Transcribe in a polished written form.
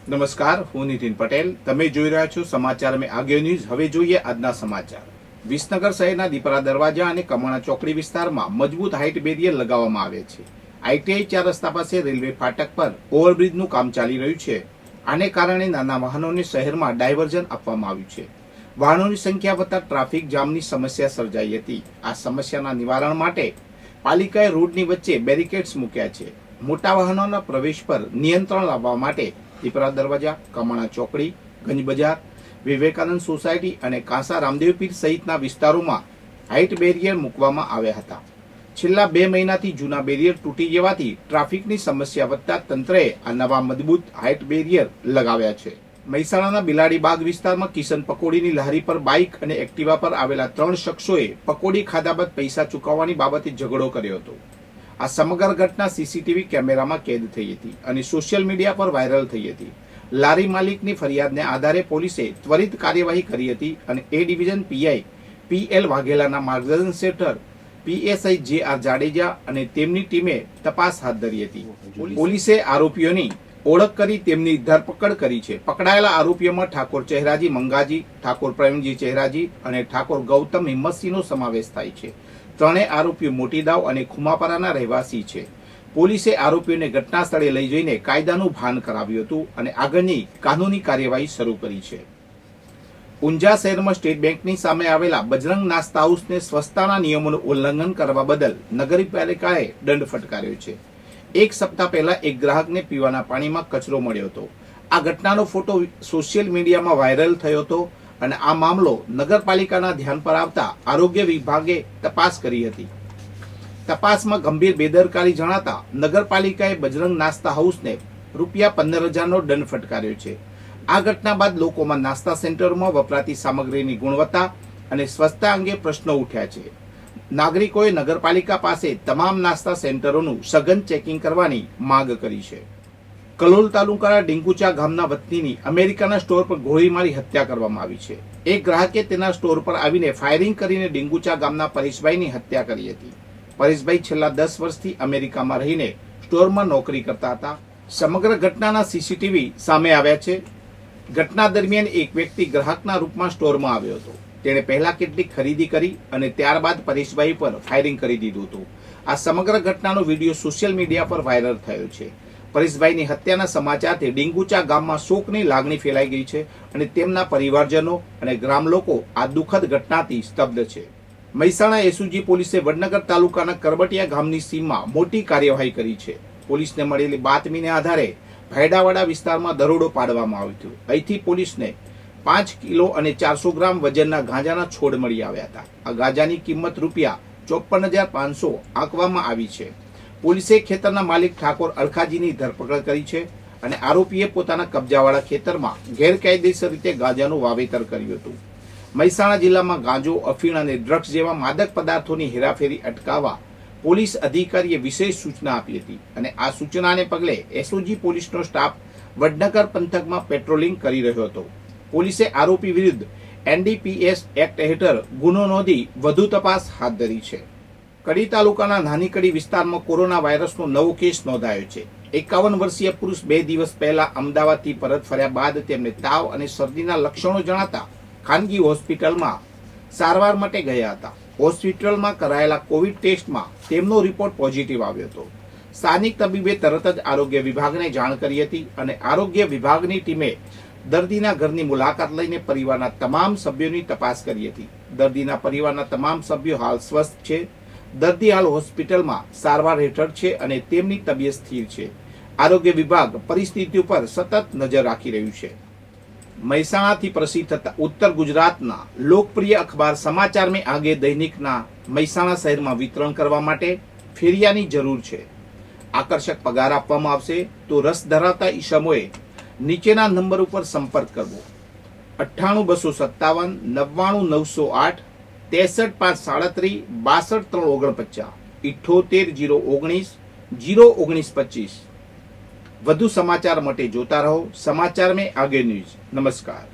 નમસ્કાર, હું નીતિન પટેલ. તમે જોઈ રહ્યા છો સમાચાર મેં આગે ન્યૂઝ. હવે જોઈએ આજના સમાચાર. વિસનગર શહેરના દીપરા દરવાજા અને કમાણા ચોકડી વિસ્તારમાં મજબૂત હાઇટ બેરિયર લગાવવામાં આવે છે. ITI 4 રસ્તા પાસે રેલવે ફાટક પર ઓવરબ્રિજનું કામ ચાલી રહ્યું છે. આને કારણે નાના વાહનોને શહેરમાં ડાયવર્ઝન આપવામાં આવ્યું છે. વાહનોની સંખ્યા વધતા ટ્રાફિક જામની સમસ્યા સર્જાઈ હતી. આ સમસ્યાના નિવારણ માટે પાલિકાએ રોડની વચ્ચે બેરિકેડ્સ મૂક્યા છે. મોટા વાહનોના પ્રવેશ પર નિયંત્રણ લાવવા માટે દીપરા દરવાજા, કમાણા ચોકડી, ગંજ બજાર, વિવેકાનંદ સોસાયટી અને કાંસા રામદેવ પીર સહિતના વિસ્તારોમાં હાઇટ બેરિયર મૂકવામાં આવ્યા હતા. છેલ્લા 2 મહિનાથી જૂના બેરિયર તૂટી જવાથી ટ્રાફિકની સમસ્યા વધતા તંત્રએ આ નવા મજબૂત હાઇટ બેરિયર લગાવ્યા છે. મહેસાણાના બિલાડીબાગ વિસ્તારમાં કિશન પકોડીની લારી પર બાઇક અને એક્ટિવા પર આવેલા 3 શખ્સોએ પકોડી ખાધા બાદ પૈસા ચૂકવવાની બાબતે ઝઘડો કર્યો હતો. આ સમગ્ર ઘટના CCTV કેમેરામાં કેદ થઈ હતી અને સોશિયલ મીડિયા પર વાયરલ થઈ હતી. લારી માલિકની ફરિયાદને આધારે પોલીસે ત્વરિત કાર્યવાહી કરી હતી અને A ડિવિઝન PI PL વાઘેલાના માર્ગદર્શન હેઠળ PSI JR જાડેજા અને તેમની ટીમે તપાસ હાથ ધરી હતી. પોલીસે આરોપીઓની ઓળખ કરી તેમની ધરપકડ કરી છે. પકડાયેલા આરોપીઓમાં ઠાકોર ચહેરાજી મંગાજી, ઠાકોર પ્રવીણજી ચહેરાજી અને ઠાકોર ગૌતમ હિંમતસિંહનો સમાવેશ થાય છે. ત્રણેય આરોપીઓ મોટીદાવ અને ખુમાપરાના રહેવાસી છે. પોલીસે આરોપીઓને ઘટના સ્થળે લઈ જઈને કાયદાનું ભાન કરાવ્યું હતું અને આગળની કાનૂની કાર્યવાહી શરૂ કરી છે. ઊંઝા શહેરમાં સ્ટેટ બેંકની સામે આવેલા બજરંગ નાસ્તા હાઉસને સ્વચ્છતાના નિયમોનું ઉલ્લંઘન કરવા બદલ નગરપાલિકાએ દંડ ફટકાર્યો છે. 1 સપ્તાહ પહેલા એક ગ્રાહકને પીવાના પાણીમાં કચરો મળ્યો હતો. આ ઘટનાનો ફોટો સોશિયલ મીડિયામાં વાયરલ થયો હતો અને આ મામલો નગરપાલિકાના ધ્યાન પર આવતા આરોગ્ય વિભાગે તપાસ કરી હતી. તપાસમાં ગંભીર બેદરકારી જણાતા નગરપાલિકાએ બજરંગ નાસ્તા હાઉસને ₹15,000નો દંડ ફટકાર્યો છે. આ ઘટના બાદ લોકોમાં નાસ્તા સેન્ટરોમાં વપરાતી સામગ્રીની ગુણવત્તા અને સ્વચ્છતા અંગે પ્રશ્નો ઉઠ્યા છે. નાગરિકોએ નગરપાલિકા પાસે તમામ નાસ્તા સેન્ટરોનું સઘન ચેકિંગ કરવાની માંગ કરી છે. કલોલ તાલુકાના ડીંગુચા ગામના વતનીની અમેરિકાના સ્ટોર પર ગોળી મારી હત્યા કરવામાં આવી છે. એક ગ્રાહકે તેના સ્ટોર પર આવીને ફાયરિંગ કરીને ડીંગુચા ગામના પરેશભાઈની હત્યા કરી હતી. પરેશભાઈ છેલ્લા 10 વર્ષથી અમેરિકામાં રહીને સ્ટોરમાં નોકરી કરતા હતા. સમગ્ર ઘટનાના CCTV સામે આવ્યા છે. ઘટના દરમિયાન એક વ્યક્તિ ગ્રાહકના રૂપમાં સ્ટોરમાં આવ્યો હતો. તેણે પહેલા કેટલીક ખરીદી કરી અને ત્યારબાદ પરેશભાઈ પર ફાયરિંગ કરી દીધું હતું. આ સમગ્ર ઘટનાનો વિડીયો સોશિયલ મીડિયા પર વાયરલ થયો છે. પરેશભાઈની હત્યાના સમાચારથી ડીંગુચા ગામમાં શોકની લાગણી ફેલાઈ ગઈ છે અને તેમના પરિવારજનો અને ગ્રામ લોકો આ દુઃખદ ઘટનાથી સ્તબ્ધ છે. મહેસાણા SOG પોલીસે વડનગર તાલુકાના કરબટિયા ગામની સીમમાં મોટી કાર્યવાહી કરી છે. પોલીસને મળેલી બાતમીને આધારે ભાયડાવાડા વિસ્તારમાં દરોડો પાડવામાં આવ્યો હતો. અહીંથી પોલીસને 5 કિલો અને 400 ગ્રામ વજનના ગાંજાના છોડ મળી આવ્યા હતા. આ ગાંજાની કિંમત ₹54,500 આંકવામાં આવી છે. પોલીસે ખેતરના માલિક ઠાકોર અલખાજીની ધરપકડ કરી છે અને આરોપીએ પોતાના કબજાવાળા ખેતરમાં ગેરકાયદેસર રીતે ગાંજાનું વાવેતર કર્યું હતું. મહેસાણા જિલ્લામાં ગાંજો, અફીણ અને ડ્રગ્સ જેવા માદક પદાર્થોની હેરાફેરી અટકાવવા પોલીસ અધિકારીએ વિશેષ સૂચના આપી હતી અને આ સૂચનાને પગલે SOG પોલીસનો સ્ટાફ વડનગર પંથકમાં પેટ્રોલિંગ કરી રહ્યો હતો. પોલીસે આરોપી વિરુદ્ધ NDPS એક્ટ હેઠળ ગુનો નોંધી વધુ તપાસ હાથ ધરી છે. કડી તાલુકાના નાની કડી વિસ્તારમાં કોરોના વાયરસનો નવો કેસ નોંધાયો છે. 51 વર્ષીય પુરુષ 2 દિવસ પહેલા અમદાવાદથી પરત ફર્યા બાદ તેમને તાવ અને શરદીના લક્ષણો જણાતા ખાનગી હોસ્પિટલમાં સારવાર માટે ગયા હતા. હોસ્પિટલમાં કરાયેલા કોવિડ ટેસ્ટમાં તેમનો રિપોર્ટ પોઝિટિવ આવ્યો હતો. સ્થાનિક તબીબે તરત જ આરોગ્ય વિભાગને જાણ કરી હતી અને આરોગ્ય વિભાગની ટીમે દર્દીના ઘરની મુલાકાત લઈને પરિવારના તમામ સભ્યોની તપાસ કરી હતી. દર્દીના પરિવારના તમામ સભ્યો હાલ સ્વસ્થ છે. દર્દી હાલ હોસ્પિટલમાં સારવાર હેઠળ છે અને તેમની તબિયત સ્થિર છે. આરોગ્ય વિભાગ પરિસ્થિતિ ઉપર સતત નજર રાખી રહ્યું છે. મહેસાણાથી પ્રસિદ્ધ થતા ઉત્તર ગુજરાતના લોકપ્રિય અખબાર સમાચાર મેં આગે દૈનિકના મહેસાણા શહેરમાં વિતરણ કરવા માટે ફેરિયાની જરૂર છે. આકર્ષક પગાર આપવામાં આવશે તો રસ ધરાવતા ઈસમોએ નીચેના નંબર ઉપર સંપર્ક કરવો: 98 257 99 93537 563 62 349 019 વધુ સમાચાર માટે જોતા રહો સમાચાર મેં આગે ન્યૂઝ. નમસ્કાર.